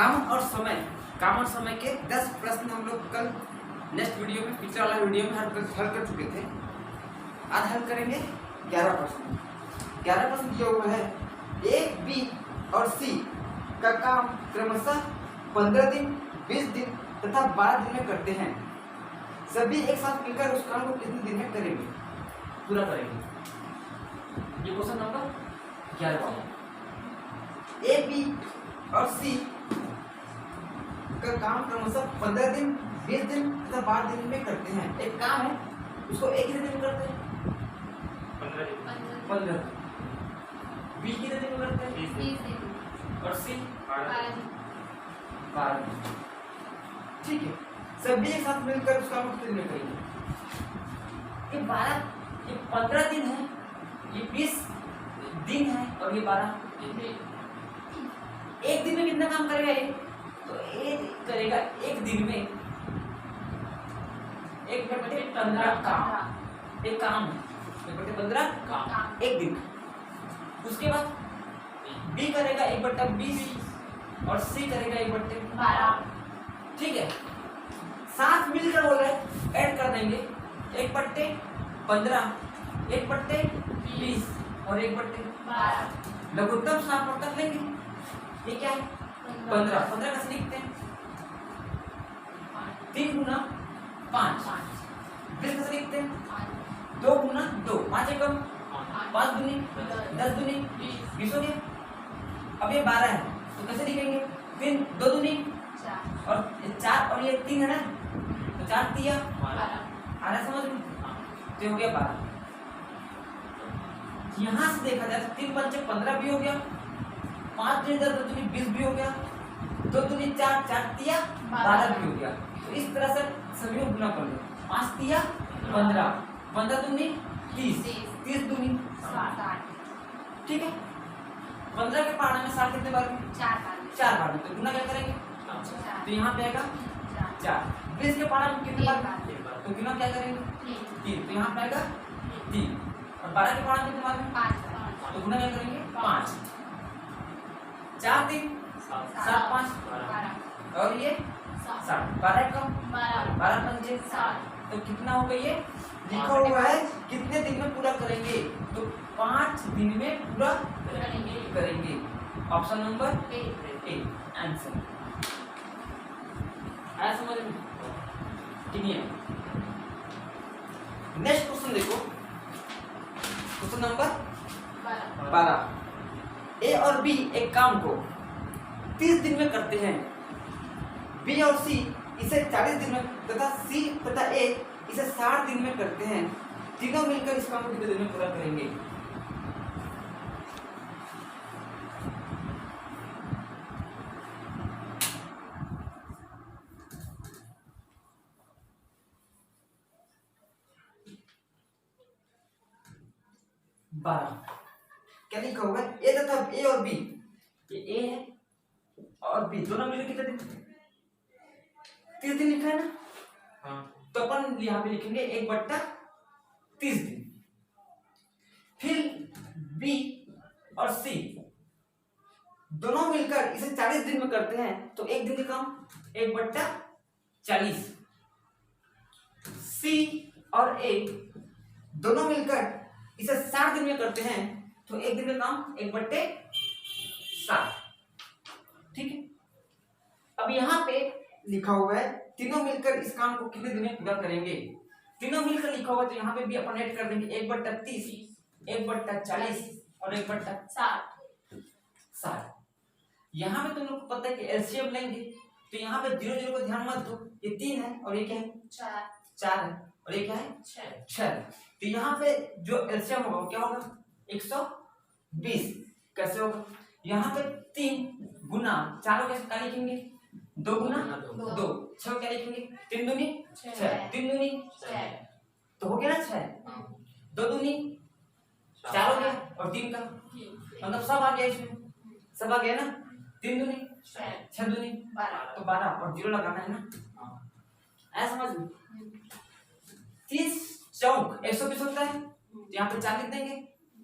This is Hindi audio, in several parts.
काम और समय के 10 प्रश्न हम लोग कल नेक्स्ट वीडियो में, पिछले वाला वीडियो में हल कर चुके थे। आज हल करेंगे 11 प्रश्न। 11 प्रश्न दिया हुआ है। ए, बी और सी का काम क्रमशः 15 दिन, 20 दिन तथा 12 दिन में करते हैं। सभी एक साथ मिलकर उस काम को कितने दिन में करेंगे, पूरा करेंगे। ये क्वेश्चन नंबर 11 वाला। ए, बी और सी का काम क्रमशः 15 दिन, 20 दिन तथा 12 दिन में करते हैं। एक काम है उसको एक ही दिन में करते हैं, 15 दिन। बी कितने दिन में करते हैं, 20 दिन। और सी 12 दिन। ठीक है, सभी एक साथ मिलकर उस काम को कितने दिन में करेंगे। ये 15 दिन है, ये 20 दिन है और ये 12। एक दिन में कितना काम करेगा ये, तो एक करेगा एक दिन में 1/15 काम। एक काम 1/15 काम एक दिन। उसके बाद बी करेगा 1/20 और सी करेगा 1/12। ठीक है, साथ मिलकर बोल रहे ऐड कर देंगे 1/15, 1/20 और 1/12। लघुत्तम सार्थक लेंगे। ये क्या है, 15 कैसे लिखते हैं, 3 गुना 5। 20 कैसे लिखते हैं, 2 गुना 2, 5 एकम 5 दूनी 10 दूनी 20 हो गया। अब ये 12 है तो कैसे लिखेंगे, 3 2 दूनी 4 और 4 और ये 3 है ना, तो 4 दिया 12। समझ में, तो हो गया 12। यहां से देखा जाए 3 पंचे 15 भी हो गया, 5 दूनी 10 दूनी 20 भी हो गया, 2 दूनी 4 4 दिया 12 भी हो गया। तो इस तरह से सभी को गुना कर लो। 5 दिया 15, 15 दूनी 30, 30 दूनी 60। ठीक है, 15 के पारा में 60 कितने बार में, 4 बार में। तो गुना क्या करेंगे, तो यहाँ पे आएगा 4। 20 के पारा में कितने बार, तो गुना क्या करेंगे 3, तो यहाँ पे आएगा 3। और 12 के पारा में कितने बार में 5, तो गुना क्या करेंगे 5। 4 3 7 5 और ये 7, 12 कम 12 पंचे 7। तो कितना होगा, ये लिखा हुआ है कितने दिन में पूरा करेंगे, तो 5 दिन में पूरा करेंगे। Option number A answer. आया समझ में, ठीक है। नेक्स्ट क्वेश्चन देखो, क्वेश्चन नंबर 12। ए और बी एक काम को 30 दिन में करते हैं। बी और सी इसे 40 दिन में तथा सी तथा ए इसे 60 दिन में करते हैं। तीनों मिलकर इस काम को कितने दिन में पूरा करेंगे। क्या लिखा होगा, ए तथा ए और बी, ये ए है और बी दोनों मिलकर कितने दिन, 30 दिन लिखा है ना। हाँ, तो अपन यहाँ पे लिखेंगे 1/30 दिन। फिर बी और सी दोनों मिलकर इसे 40 दिन में करते हैं, तो एक दिन का काम 1/40। सी और ए दोनों मिलकर इसे 60 दिन में करते हैं, तो एक दिन का काम 1/60। ठीक है, अब यहाँ पे लिखा हुआ है तीनों मिलकर इस काम को कितने दिन में पूरा करेंगे। तीनों मिलकर लिखा हुआ, तो यहाँ पे भी अपन ऐड कर देंगे 1/30, 1/40 और 1/60। यहाँ पे तुम लोग को पता है कि एलसीएम लेंगे, तो यहाँ पे 0 0 को ध्यान मत दो। ये 3 है और ये क्या है 4 है और ये क्या है 6। तो यहाँ पे जो एलसीएम होगा क्या होगा 120। कैसे होगा, यहाँ पे 3 गुना 4 कैसे क्या लिखेंगे, 2 गुना 2, 6 क्या लिखेंगे 3 दूनी 6, 3 दूनी 6, तो हो गया ना 6। 2 दूनी 4 हो गया और 3 का मतलब सब आ गया, इसमें सब आ गया ना। 3 दूनी 6 दूनी 12, तो 12 और 0 लगाना है ना। ऐसा समझ में। 30 चौक 120 होता है, तो यहाँ पे 4 लिख देंगे।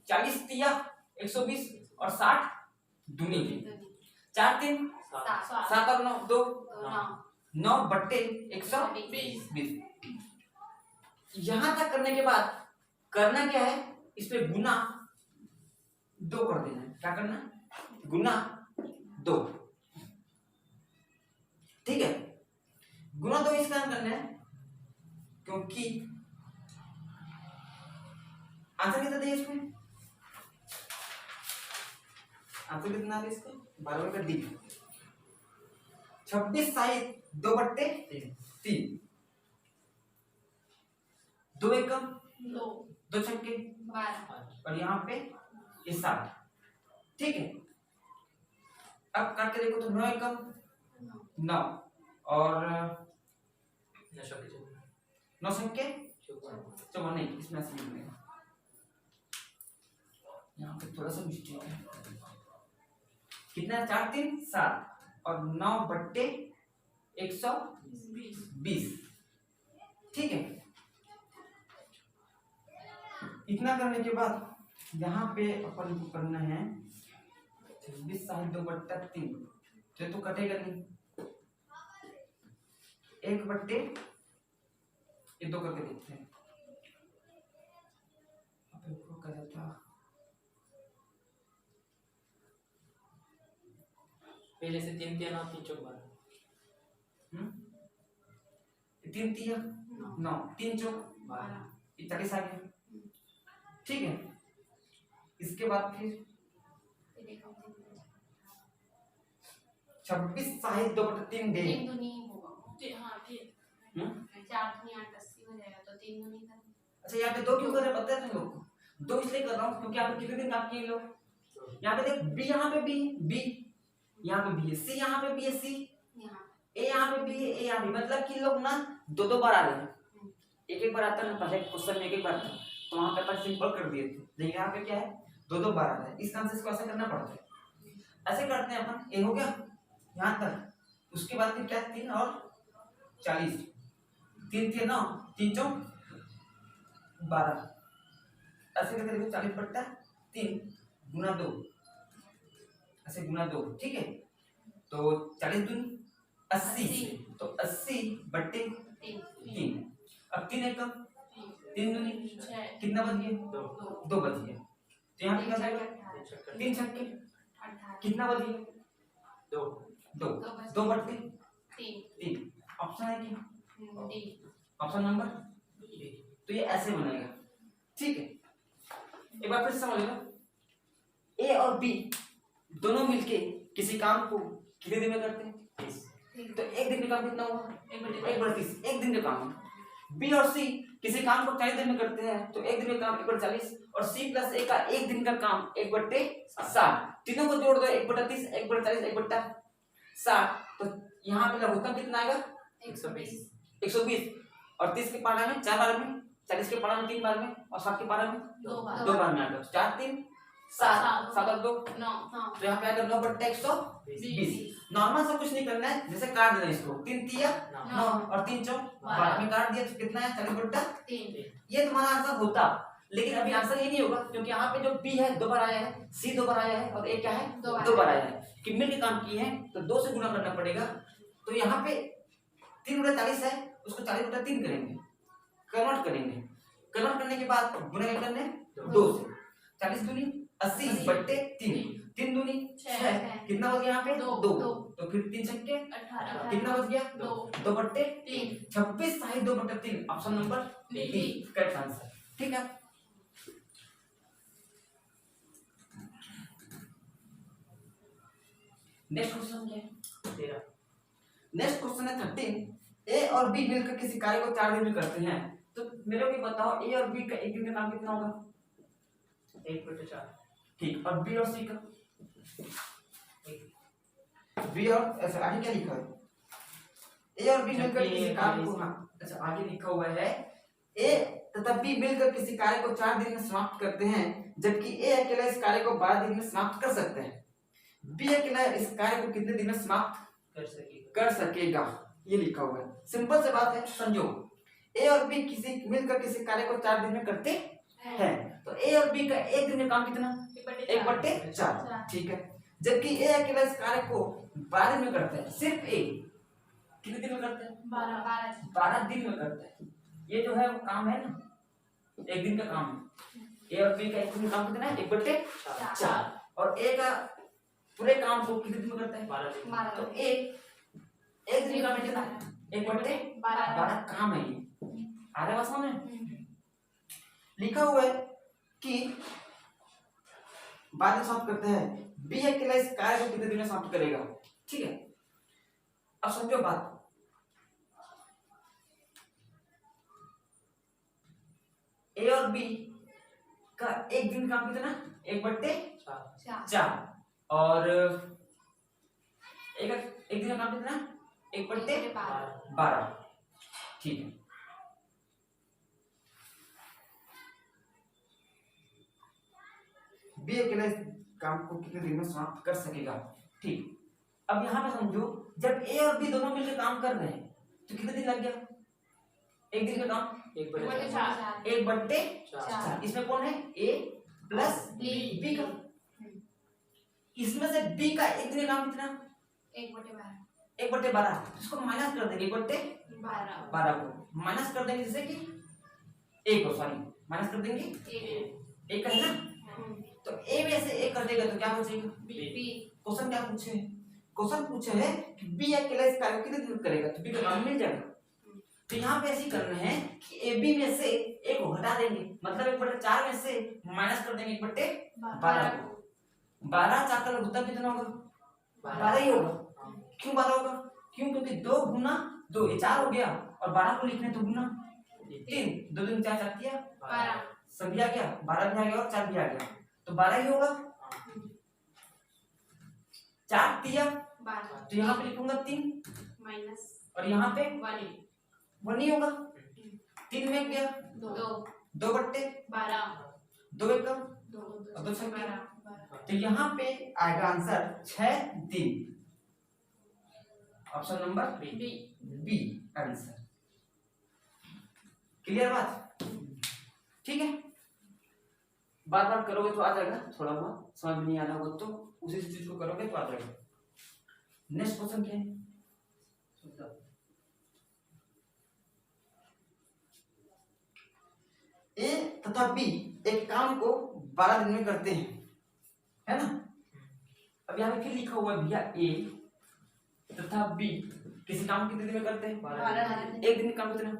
40 तिया 120 और 60 दूनी की 4 3 7 7 और 9 2 9 9 बट्टे 120। यहां तक करने के बाद करना क्या है, इस पे गुना 2 कर देना है। क्या करना है? गुना 2। ठीक है, गुना 2 इस कारण करना है क्योंकि आंसर कितना दिया इसमें, आंसर कितना है इसका 12 का डी 26 साइड 2 बट्टे 3 2 एकम 2 छक्के 12 और यहाँ पे ये 7। ठीक है, अब काट के देखो तो 9 एकम 9 और 9 छक्के 54 नहीं, इसमें ऐसे नहीं बनेगा, यहाँ पे थोड़ा सा मिस्टेक है। कितना 4 3 7 और 9 बट्टे 120। ठीक है, इतना करने के बाद यहाँ पे अपन को करना है 26 साइड 2 बट्टा 3, तो कटेगा नहीं, 1 बट्टे ये 2 करके देखते हैं। पहले से 3 3 9 3 चौक 12 3 3 9 3 चौक 12 40 आ गया। ठीक है, इसके बाद फिर 26 साइड 2 बट्टा 3 दे 3 दूनी होगा। हाँ ठीक, 4 दूनी 8 80 हो जाएगा, तो 3 दूनी कर। अच्छा, यहाँ पे 2 क्यों कर रहे हैं पता है तुम लोग को? 2 इसलिए कर रहा हूँ क्योंकि यहाँ पे कितने दिन काम किए लोग, यहाँ पे देख बी, यहाँ पे बी यहाँ पे बी है, सी यहाँ पे बी है, सी ए यहाँ पे बी है, ए यहाँ पे, मतलब कि लोग ना 2 2 बार आ रहे हैं। एक बार आता है ना, पहले क्वेश्चन में एक बार था तो वहां पे अपन सिंपल कर दिए थे, लेकिन यहाँ पे क्या है 2 2 बार आ रहा है, इस कारण से इसको ऐसा करना पड़ता है। ऐसे करते हैं अपन, ए हो गया यहाँ तक, उसके बाद फिर क्या 3 और 40 3 3 9 3 चौक 12, ऐसे करके देखो 40 बट्टा 3 गुना 2, ऐसे गुना 2। ठीक है, तो 40 दूनी 80, तो 80 बट्टे 3। अब 3 एकम 3 दूनी कितना बच गया 2 बच गया, तो यहाँ पे क्या जाएगा 3 छक्के कितना बच गया 2 2 बट्टे 3। ऑप्शन है कि ऑप्शन नंबर, तो ये ऐसे बनेगा। ठीक है, एक बार फिर समझ लो, ए और बी दोनों मिलके किसी काम को कितने दिन में करते हैं, तो एक दिन का काम कितना हुआ 1/30, एक दिन का काम है। बी और सी किसी काम को 40 दिन में करते हैं, तो एक दिन का काम 1/40, और सी प्लस ए का एक दिन का काम 1/60, तीनों को जोड़ दो 1/30 1/40 1/60, तो यहाँ पे लघुत्तम कितना आएगा 120, और 30 के पारा में 4 बार में, 40 के पारा में 3 बार में, और 60 के पारा में 2 बार में आएगा। 4 3 7 7 और 2 9, तो यहाँ पे आएगा 9/120। नॉर्मल से कुछ नहीं करना है, जैसे काट देना इसको, 3 3 9 और 3 चौक 12 में काट दिया, तो कितना है 40/3। ये तुम्हारा आंसर होता, लेकिन अभी आंसर ये नहीं होगा क्योंकि यहाँ पे जो बी है 2 बार आया है, सी 2 बार आया है, और ए क्या है 2 बार आया है, कि मिलकर काम किए हैं तो 2 से गुना करना पड़ेगा। तो यहाँ पे 3/40 है, उसको 40/3 करेंगे, कन्वर्ट करेंगे, कन्वर्ट करने के बाद गुना क्या करने 2 से, 40 दूनी 80 बट्टे 3, 3 दूनी 6, कितना बच गया यहाँ पे 2, तो फिर 3 छक्के कितना बच गया 2/3, 26 side 2/3, option number D correct answer. ठीक है, नेक्स्ट क्वेश्चन क्या है, नेक्स्ट क्वेश्चन है 13, ए और बी मिलकर किसी कार्य को 4 दिन में करते हैं, तो मेरे को बताओ ए और बी का एक दिन का काम कितना होगा 1/4। ठीक, और बी और सी का, बी और ऐसा आगे क्या लिखा है, ए और बी मिलकर किसी कार्य को, हाँ अच्छा आगे लिखा हुआ है ए तथा बी मिलकर किसी कार्य को 4 दिन में समाप्त करते हैं, जबकि ए अकेला इस कार्य को 12 दिन में समाप्त कर सकते हैं। बी अकेला इस कार्य को कितने दिन में समाप्त कर सकेगा, ये लिखा हुआ है। सिंपल से बात है, संयोग ए और बी किसी मिलकर किसी कार्य को 4 दिन में करते हैं, तो ए और बी का एक दिन में काम कितना 1/4। ठीक है, जबकि ए अकेला इस कार्य को 12 दिन में करता है। सिर्फ ए कितने दिन में करता है? 12 दिन में करता है। ये जो है वो काम है ना, एक दिन का काम है। ए और बी का एक दिन में काम कितना है? 1/4। और ए का पूरे काम को कितने दिन में करता है? 12 दिन। तो ए एक दिन का काम कितना है? 1/12 काम है ये। आ रहा है बात समझ में? लिखा हुआ है कि बाद में समाप्त करते हैं। बी अकेला इस कार्य को कितने दिन में समाप्त करेगा? ठीक है, अब समझो बात। ए और बी का एक दिन काम कितना? 1/4। और एक दिन का काम कितना? 1/12। ठीक है, बी अकेला इस काम को कितने दिन में समाप्त कर सकेगा? ठीक, अब यहाँ पे समझो, जब ए और बी दोनों मिलकर काम कर रहे हैं तो कितने दिन लग गया? एक दिन का काम 1/4। 1/4। इसमें कौन है? ए प्लस बी का। इसमें से बी का एक दिन का काम कितना? 1/12। इसको माइनस कर देंगे, 1/12 को माइनस कर देंगे, जैसे कि ए को सॉरी माइनस कर देंगे, ए का है ना, तो ए में से ए कर देगा तो क्या बचेगा? क्वेश्चन क्या पूछे? क्वेश्चन पूछे है कि बी अकेला इस कार्य को कितने दिन में करेगा, तो बी का काम मिल जाएगा। तो यहाँ पे ऐसे करना है कि ए बी में से ए को हटा देंगे, मतलब 1/4 में से माइनस कर देंगे 1/12 को। 12 4 का उत्तर कितना होगा? 12 ही होगा। क्यों 12 होगा? क्यों? क्योंकि 2 गुना 2 ये 4 हो गया, और 12 को लिखने तो गुना 3, 2 दूनी 4 4 किया 12। सभी आ गया, 12 भी आ गया और 4 भी आ गया, तो 12 ही होगा। 4 दिया तो यहाँ पे लिखूंगा 3 माइनस और यहाँ पे 1 ही होगा। 3 में गया 2/12, 2 एक कम 2 6, तो यहाँ पे आएगा आंसर 6 दिन। Option number B answer. Clear बात? ठीक है, बार बार करोगे तो आ जाएगा, थोड़ा बहुत समझ में नहीं आना होगा तो उसी चीज को करोगे तो आ जाएगा। नेक्स्ट क्वेश्चन क्या है? ए तथा बी एक काम को 12 दिन में करते हैं, है ना। अब यहाँ पे फिर लिखा हुआ है भैया ए तथा बी किसी काम कितने दिन में करते हैं? 12 दिन। एक दिन का काम कितना?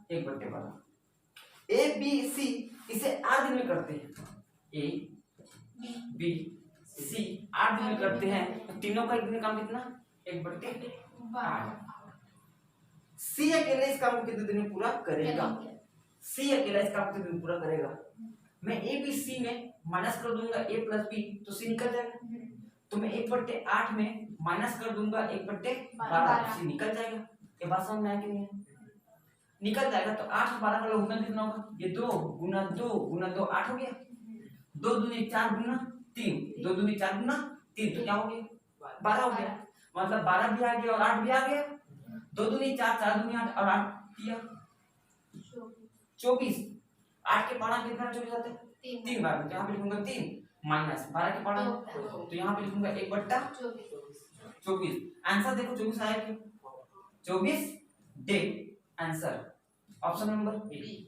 1/12। ए बी सी इसे 8 दिन में करते हैं। ए बी सी 8 दिन में करते हैं, तो तीनों का एक दिन का काम कितना? 1/8। सी अकेले इस काम को कितने दिन में पूरा करेगा? सी अकेला इस काम को कितने दिन में पूरा करेगा? मैं ए बी सी में माइनस कर दूंगा ए प्लस बी, तो सी निकल जाएगा। तो मैं 1/8 में माइनस कर दूंगा 1/12, सी निकल जाएगा। ये बात समझ में आया कि नहीं? निकल जाएगा। तो 8 और 12 का लघुगणक कितना होगा? ये 2 गुना 2 गुना 2 8 हो गया। 2 दूनी 4 गुना 3, 2 दूनी 4 गुना 3, तो क्या हो गया? 12 हो गया। मतलब 12 भी आ गया और 8 भी आ गया। 2 दूनी 4, 4 दूनी 8 और 8 किया 24। 8 के पारा कितना 24 आते हैं? 3 बार। तो यहाँ पे लिखूंगा 3 माइनस 12 के पारा, तो यहाँ पे लिखूंगा 1/24। आंसर देखो 24 आया क्यों? 24 day answer. Option number B.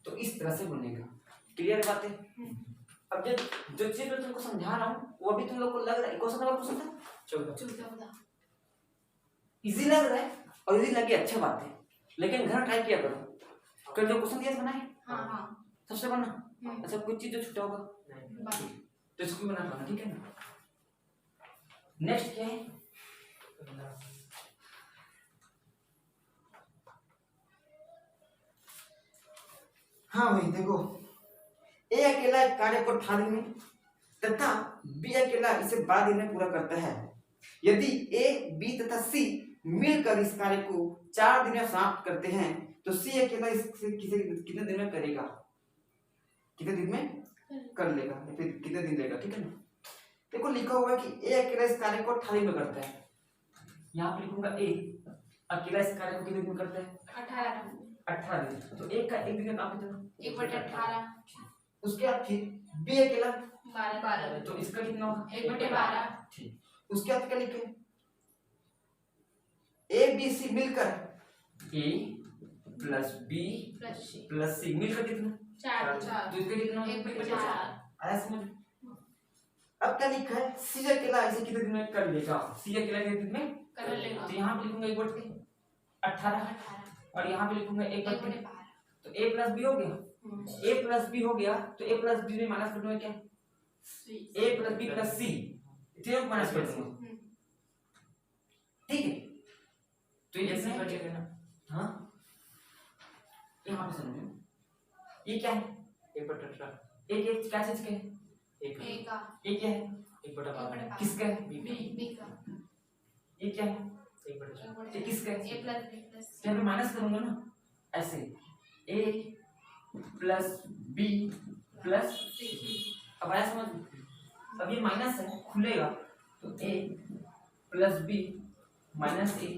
तो इस तरह से बनेगा। क्लियर बात है? अब जो चीज मैं तुमको समझा रहा हूँ वो भी तुम लोग को लग रहा है क्वेश्चन नंबर क्वेश्चन था 14 इजी लग रहा है, और इजी लगे अच्छा बात है, लेकिन घर ट्राई किया करो। कल जो क्वेश्चन दिया बनाए सबसे बना अच्छा कुछ चीज जो छूटा होगा तो इसको भी बना पाना, ठीक है ना। नेक्स्ट क्या है? हाँ भाई देखो, ए अकेला एक कार्य को 18 दिन में तथा बी अकेला इसे 12 दिन में पूरा करता है। यदि ए बी तथा सी मिलकर इस कार्य को 4 दिन में समाप्त करते हैं तो सी अकेला इसे कितने दिन में करेगा? कितने दिन में कर लेगा या फिर कितने दिन लेगा? ठीक है ना। देखो लिखा हुआ है कि ए अकेला इस कार्य को 18 दिन में करता है। यहाँ पे लिखूंगा ए अकेला इस कार्य को कितने दिन में करता है? 18 दिन। तो एक दिन का काम कितना? 1/18। उसके बाद फिर बी अकेला, 12 तो इसका कितना होगा 1/12 ठीक। उसके बाद क्या लिखे ए बी सी मिलकर ए प्लस बी प्लस सी मिलकर कितना 4 तो इसका कितना 1/4 आया समझ। अब क्या लिखा है सी अकेला ऐसे कितने दिन में कर लेगा, सी अकेला कितने दिन में कर लेगा। तो यहाँ पे लिखूंगा 1/18 और यहाँ पे लिखूंगा 1/12 तो a प्लस बी हो गया, a प्लस बी हो गया तो a प्लस बी में माइनस कर दूंगा क्या a प्लस बी प्लस सी तीनों को माइनस कर दूंगा ठीक है। तो ये जैसे कट गया ना हाँ यहाँ पे समझो ये क्या है 1/18 एक क्या चीज का है एक ए का ये क्या है 1/12 किसका है बी का ये क्या है 1/4 ये किसका है ए प्लस बी प्लस यहाँ पे माइनस करूंगा ना ऐसे a प्लस बी प्लस अब आया समझ। अब ये माइनस है खुलेगा तो a plus B minus A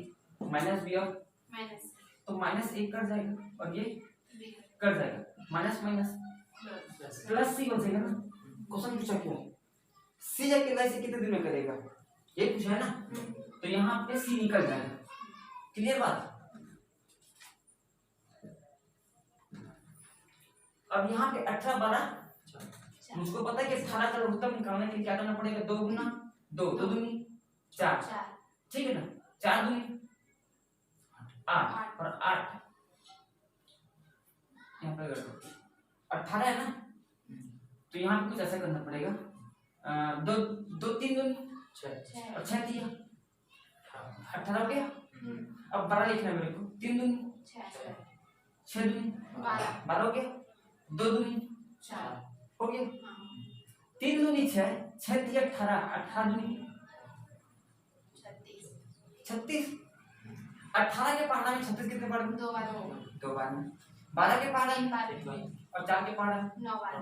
minus B और माइनस तो माइनस एक कट जाएगा और ये बी कट जाएगा माइनस माइनस प्लस सी बचेगा ना। क्वेश्चन पूछा क्यों सी अकेला इसे कितने दिन में करेगा ये पूछा है ना तो यहाँ पे सी निकल जाएगा क्लियर बात। अब यहाँ पे 18 12 मुझको पता है कि 18 का लघुत्तम निकालने के लिए क्या करना पड़ेगा 2 गुना 2 2 दूनी 4 ठीक है ना 4 दूनी 8 और 8 यहाँ पे 18 है ना तो यहाँ पे कुछ ऐसा करना पड़ेगा 2 2 3 दूनी 6 और 6 दिया 18 हो गया। अब 12 लिखना है मेरे को 3 दूनी 6 दूनी 12 हो गया 2 दूनी 4 हो गया 3 दूनी 6 6 दिया 18 18 दूनी 36 18 के पहाड़ा में 36 कितने पढ़ 2 बार 2 बार में 12 के पहाड़ा 3 में बार और 4 के पहाड़ा 9 बार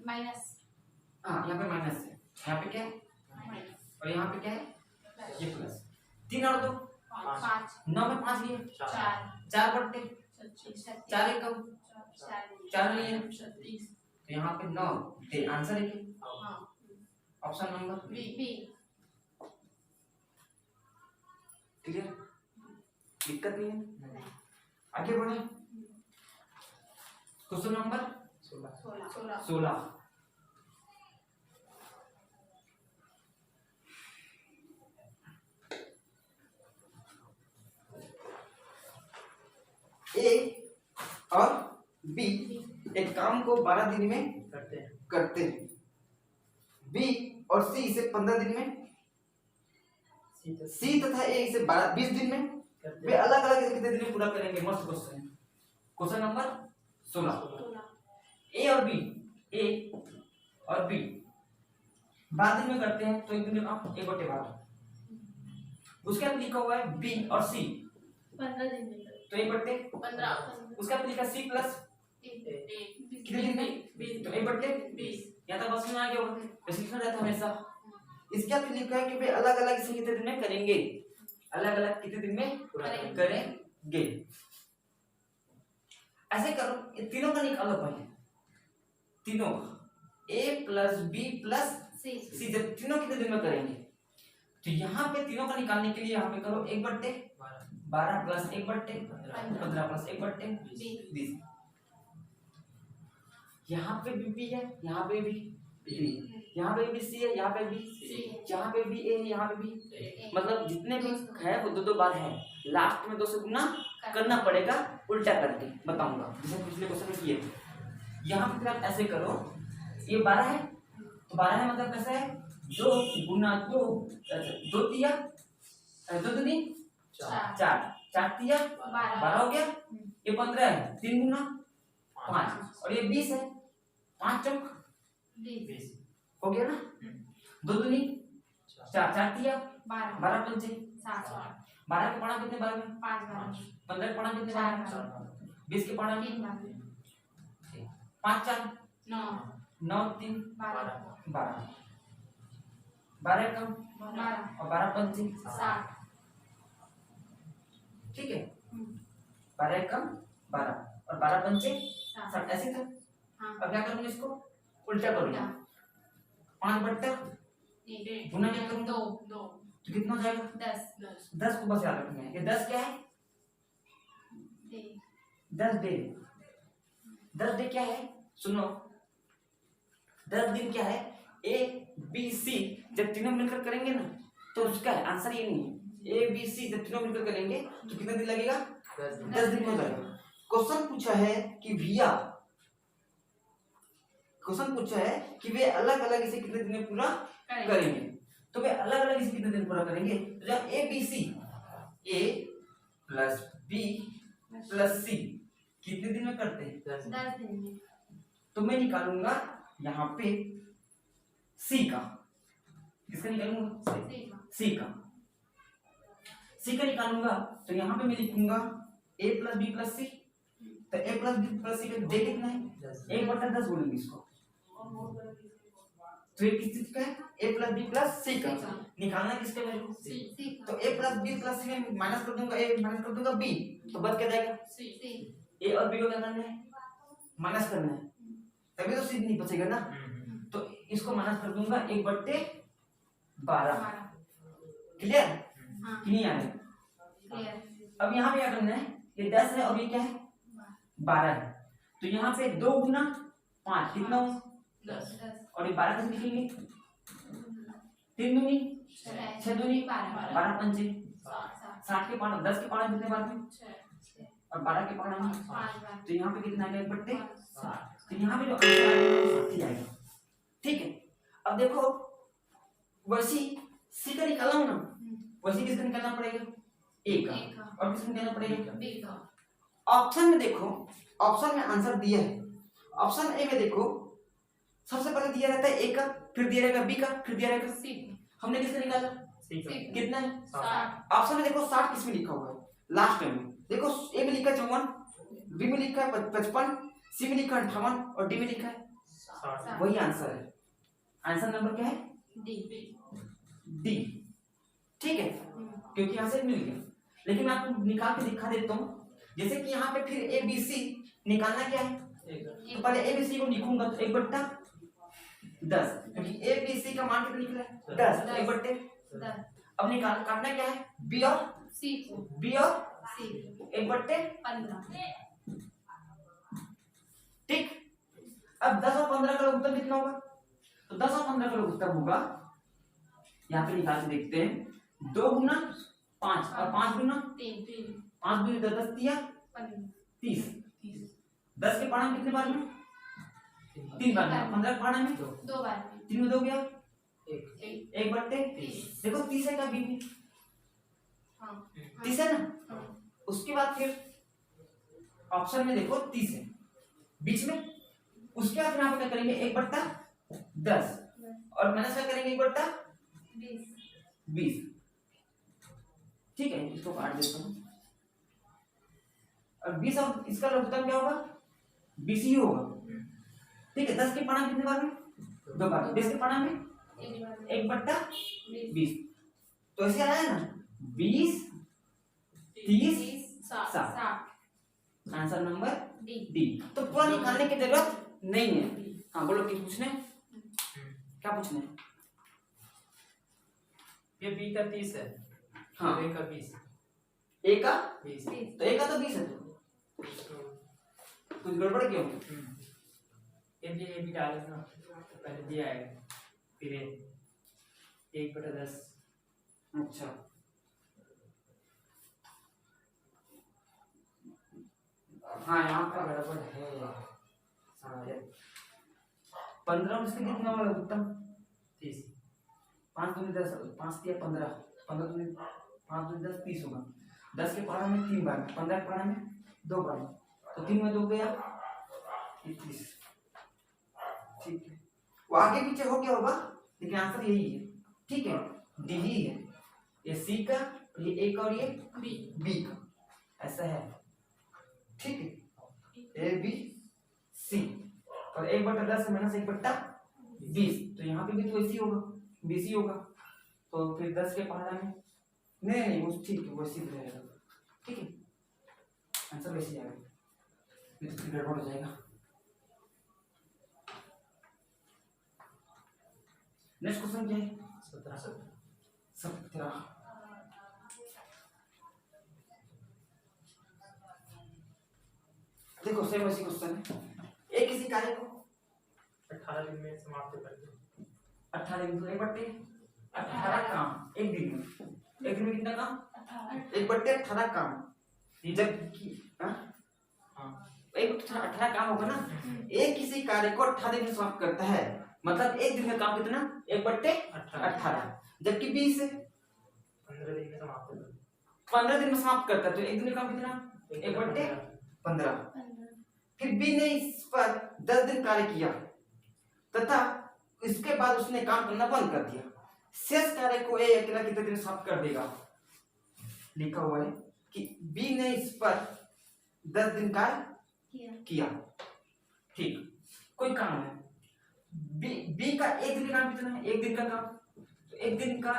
माइनस हाँ यहाँ पे माइनस है यहाँ पे क्या है और यहाँ पे क्या है ये प्लस 3 और 2 5 9 में 5 लिए 4 बट्टे 4 एक कम 4 लिए तो यहाँ पे 9 दे आंसर है क्या ऑप्शन नंबर बी क्लियर दिक्कत नहीं है आगे बढ़े क्वेश्चन नंबर 16 ए और बी एक काम को 12 दिन में करते हैं बी और सी इसे 15 दिन में सी तथा ए इसे 20 दिन में वे अलग अलग कितने दिन में पूरा करेंगे मस्त क्वेश्चन है। क्वेश्चन नंबर 16 ए और बी 12 दिन में करते हैं तो एक दिन का 1/12 उसके बाद लिखा हुआ है बी और सी 15 दिन में तो 1/15 उसका बाद लिखा सी प्लस कितने दिन में तो 1/20 या तो बस में आ गया होगा वैसे लिखना रहता है हमेशा। इसके बाद लिखा है कि वे अलग अलग इसे कितने दिन में करेंगे अलग अलग कितने दिन में करेंगे ऐसे करो ये तीनों का निकालो पहले तीनों a प्लस बी प्लस सी जब तीनों कितने दिन में करेंगे तो यहाँ पे तीनों का निकालने के लिए यहाँ पे करो 1/12 प्लस 1/15 प्लस 1/20 यहाँ पे भी है यहाँ पे भी यहाँ पे भी सी है यहाँ पे भी यहाँ पे भी ए है यहाँ पे भी मतलब जितने भी है वो 2 बार है लास्ट में 2 से गुना करना पड़ेगा उल्टा करके बताऊंगा जैसे पिछले क्वेश्चन में किए। यहाँ पे आप ऐसे करो ये 12 है तो 12 है मतलब कैसे है 2 गुना 2 2 दिया 2 दूनी 4 दिया 12 हो गया ये 15 है 3 गुना 5 और ये 20 है 5 चौक 20 हो गया ना 2 दूनी 4 दिया 12 पंचे 7 12 के पढ़ा कितने बार में 5 बार 15 के पढ़ा कितने बार में 20 के पढ़ा 3 बार 5 4 9 9 3 12 12 कम 12 और 12 पंचे 7 ठीक है 12 कम 12 और 12 पंचे 60 ऐसे था। हाँ अब क्या करूंगा इसको उल्टा करूंगा। उल्टा। 5 बट्टा एक, गुना क्या करूंगा? 2 तो कितना हो जाएगा? 10 10 को बस याद रखना है। ये 10 क्या है? Day 10 day. 10 डे क्या है? सुनो, 10 दिन क्या है? ए बी सी जब तीनों मिलकर करेंगे ना तो उसका आंसर ये नहीं है। ए बी सी जब तीनों मिलकर करेंगे तो कितना दिन लगेगा? 10 दिन हो जाएगा। क्वेश्चन पूछा है कि भैया, क्वेश्चन पूछा है कि वे अलग अलग इसे कितने दिन में पूरा करेंगे। तो वे अलग अलग इसे कितने दिन पूरा करेंगे? तो जब A B C, A plus B plus C कितने दिन में करते हैं? 10 दिन में। तो मैं निकालूंगा यहाँ पे सी का। किसका निकालूंगा? सी का। सी का निकालूंगा तो यहाँ पे मैं लिखूंगा ए प्लस बी प्लस सी। तो ए प्लस बी प्लस सी का डे कितना है? 1/10 बोलेंगे इसको। तो ये किस चीज का है? ए प्लस बी प्लस सी का। निकालना किसका मेरे को? तो ए प्लस बी प्लस सी में माइनस कर दूंगा ए, माइनस कर दूंगा बी, तो बच क्या जाएगा? ए और बी को क्या करना है? माइनस करना है, तभी तो सी नहीं बचेगा ना। तो इसको माइनस कर दूंगा 1/12। क्लियर कि नहीं आ रहा? अब यहाँ पे क्या करना है? ये 10 है और ये क्या है? 12 है। तो यहाँ पे 2 गुना 5 कितना हो? 10 और ये 12 कैसे लिखेंगे? 3 दूनी 6 दूनी 12 पंचे 60 के पाना 10 के पाना कितने बार में? और 12 के पाना में 5। तो यहाँ पे कितना आ गया? 1/60। तो यहाँ पे जो आंसर आएगा वो 60 आएगा। ठीक है। अब देखो वैसी सी का निकाला हूं ना, वैसी किसका निकालना पड़ेगा? ए का। और किसका निकालना पड़ेगा? बी का। ऑप्शन में देखो, ऑप्शन में आंसर दिया है। ऑप्शन ए में देखो सबसे पहले दिया रहता है ए का, फिर दिया रहेगा बी का, फिर दिया रहेगा सी। हमने किसका निकाला? कितना है? 60। ऑप्शन में देखो 60 किसमें लिखा हुआ है? लास्ट में देखो ए में लिखा है 54, बी में लिखा है 55, सी में लिखा है 58 और डी में लिखा है 60। वही आंसर है। आंसर नंबर क्या है? डी। ठीक है, क्योंकि यहाँ से मिल गया। लेकिन मैं आपको निकाल के दिखा देता हूँ। जैसे कि यहाँ पे फिर ए बी सी निकालना क्या है? तो पहले ए बी सी को लिखूंगा तो 1/10, क्योंकि ए बी सी का मान कितना निकला है? 10। 1/10। अब निकाल काटना क्या है? बी और सी को। बी और सी 1/15। 15। ठीक। अब 10 और 15 का उत्तर कितना होगा? तो 10 और 15 का उत्तर होगा, यहाँ पे निकाल के देखते हैं, 2 गुना 5 और 5 गुना 3 5 गुना 10 दिया 30। 10 के पाना में कितने बार में? 3 बार में। 15 के पाना में 2 बार में। 3 में 2 गया 1/30। देखो 30 है क्या बी में? हाँ 30 है ना। उसके बाद फिर ऑप्शन में देखो 30 है बीच में। उसके बाद यहाँ पे क्या करेंगे? 1/10 और माइनस क्या करेंगे? 1/20। ठीक है, इसको काट देता हूँ। और 20 और इसका लघुत्तम क्या होगा? 20 ही होगा। ठीक है। 10 के पाना कितने बार में? 2 बार। 20 के पाना में 1/20। तो ऐसे आया ना 20 30 60। Answer number D. तो पूरा निकालने की जरूरत नहीं है। हाँ बोलो, क्या पूछने? क्या पूछने? ये बी का 30 है। हाँ ए का 20। ए का 20। तो ए का तो 20 है। कुछ गड़बड़ क्यों? ये भी डाले ना, पहले दिया है फिर 1/10। अच्छा हाँ यहाँ पर गड़बड़ है शायद। 15 में से कितना होगा लघुत्तम? 30। 5 दूनी 10, 5 दिया 15, 15 दूनी 5 दूनी 10, 30 होगा। 10 के पारा में 3 बार, 15 के पारा में 2 बार, तो 3 में 2 गया 21। ठीक है, वो आगे पीछे हो गया होगा लेकिन आंसर यही है। ठीक है, डी ही है। ये सी का, ये ए का और ये बी का, ऐसा है। ठीक है, ए बी सी और 1/10 माइनस 1/20, तो यहाँ पे भी तो ऐसी होगा, 20 ही होगा। तो फिर 10 के पहाड़ा में नहीं वो ठीक है, वैसे ही रहेगा। ठीक है, आंसर वैसे आएगा, फिर गड़बड़ हो जाएगा। नेक्स्ट क्वेश्चन क्या है? 17। देखो सेम वैसी क्वेश्चन है। एक किसी कार्य को 18 दिन में समाप्त कर दो। 18 दिन, तो 1/18 काम एक दिन में। एक दिन में कितना काम? 1/18 काम। जबकि हाँ 1/18 काम होगा ना। एक किसी कार्य को 18 दिन में समाप्त करता है, मतलब एक दिन में काम कितना? 1/18। जबकि 20 है 15 दिन में समाप्त कर दो। 15 दिन में समाप्त करता है, तो एक दिन में काम कितना? 1/15। फिर बी ने इस पर 10 दिन कार्य किया तथा इसके बाद उसने काम करना बंद कर दिया। शेष कार्य को ए अकेला कितने दिन में समाप्त कर देगा? लिखा हुआ है कि बी ने इस पर 10 दिन कार्य किया। ठीक, कोई काम है, बी का एक दिन का काम कितना है? एक दिन का काम, तो एक दिन का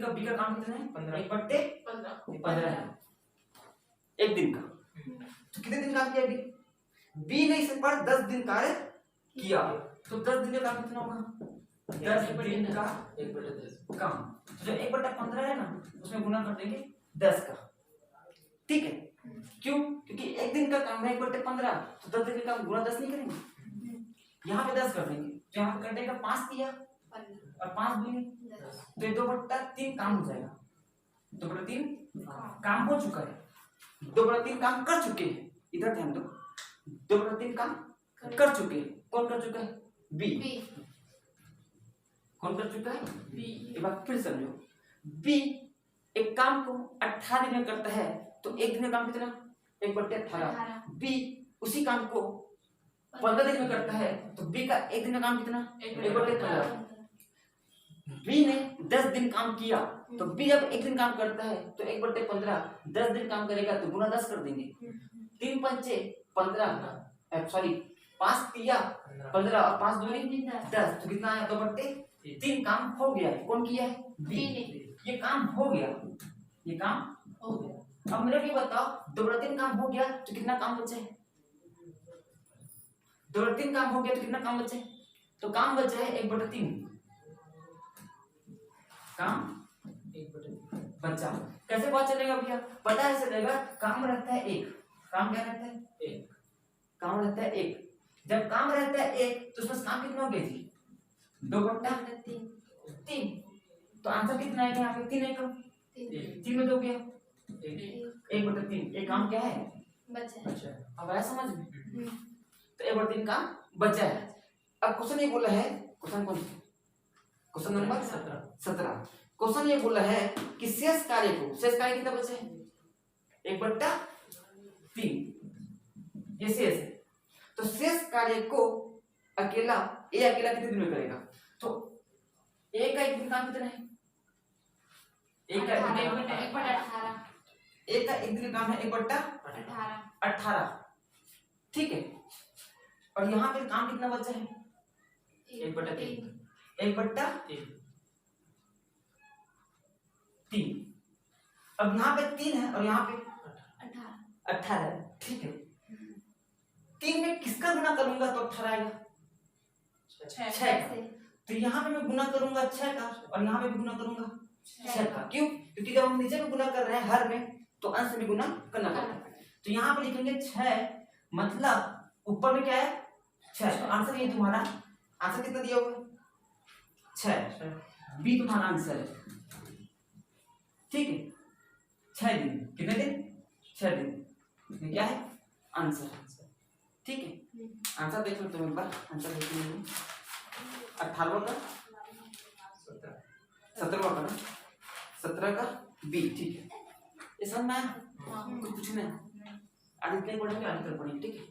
बी का काम कितना है? 1/15 है एक दिन का। तो कितने दिन काम किया बी ने इस पर 10 दिन कार्य किया, तो 10 दिन का काम कितना होगा? 10 दिन का 1/10 काम। तो जो 1/15 है ना, उसमें गुना कर देंगे 10 का। ठीक है, क्यों? क्योंकि एक दिन का काम है 1/15, तो 10 दिन का काम गुना 10 नहीं करेंगे, यहाँ पे 10 कर देंगे। तो यहाँ पे करने का 5 दिया और 5 दूनी, तो 2/3 काम हो जाएगा। 2/3 काम हो चुका है, 2/3 काम कर चुके हैं। इधर ध्यान दो, 2/3 काम कर चुके हैं। कौन कर चुका है? बी। कौन कर चुका है? बी। एक बार फिर समझो, बी एक काम को 18 दिन में करता है, तो एक दिन में काम कितना? 1/18। बी उसी काम को 15 दिन में करता है, तो बी का एक दिन का काम कितना? 1/15। बी ने 10 दिन काम किया, तो बी जब एक दिन काम करता है तो 1/15, 10 दिन काम करेगा तो गुना 10 कर देंगे। 3 पंचे 15, सॉरी 5 तिया 15 और 5 दूनी 10, तो कितना आया? 2/3 काम हो गया है। कौन किया है? बी ने। ये काम हो गया, ये काम हो गया। अब मेरे को बताओ, 2/3 काम हो गया तो कितना काम बचा है? 2/3 काम हो गया तो कितना काम बचा है? तो काम बचा है 1/3 काम 1/3 बचा। कैसे पता चलेगा भैया? पता है चलेगा, काम रहता है 1। काम क्या रहता है? 1। काम रहता है 1। जब काम रहता है 1 तो उसमें काम कितना हो गया जी? 2/3। तो आंसर कितना आएगा यहाँ पे? 3 है कम, 3 में 2 गया 1/3। एक काम क्या है? बचा। अब आया समझ में? तो 1/3 काम बचा है। अब क्वेश्चन ये बोला है, क्वेश्चन कौन सा? Question number 17। क्वेश्चन ये बोला है कि शेष कार्य कितना बचा है? 1/3। ये शेष है, तो शेष कार्य को अकेला कितने दिन में करेगा? तो ए का एक दिन काम कितना है? एक का एक दिन काम है 1/18। ठीक है, और यहाँ पे काम कितना बचा है? 1/3। 1/3। अब यहाँ पे 3 है और यहाँ पे 18 है। ठीक है, 3 में किसका गुना करूंगा तो 18 आएगा? 6 का। तो यहाँ पे मैं गुना करूंगा 6 का और यहाँ पे भी गुना करूंगा 6 का। क्यों? क्योंकि जब हम नीचे में गुना कर रहे हैं हर में, तो अंश में गुना करना पड़ता है। तो यहाँ पे लिखेंगे 6, मतलब ऊपर में क्या है? 6। तो आंसर ये तुम्हारा आंसर कितना दिया हुआ है? 6। बी तुम्हारा आंसर है। ठीक है, 6 दिन। कितने दिन? 6 दिन। ये क्या है? आंसर। ठीक है, आंसर देख लो तुम एक बार। आंसर देख लो 18वां का 17वां का ना 17 का बी। ठीक है, ये समझ में आया? कुछ पूछना है? आगे क्या पढ़ेंगे? आगे कल पढ़ेंगे। ठीक है।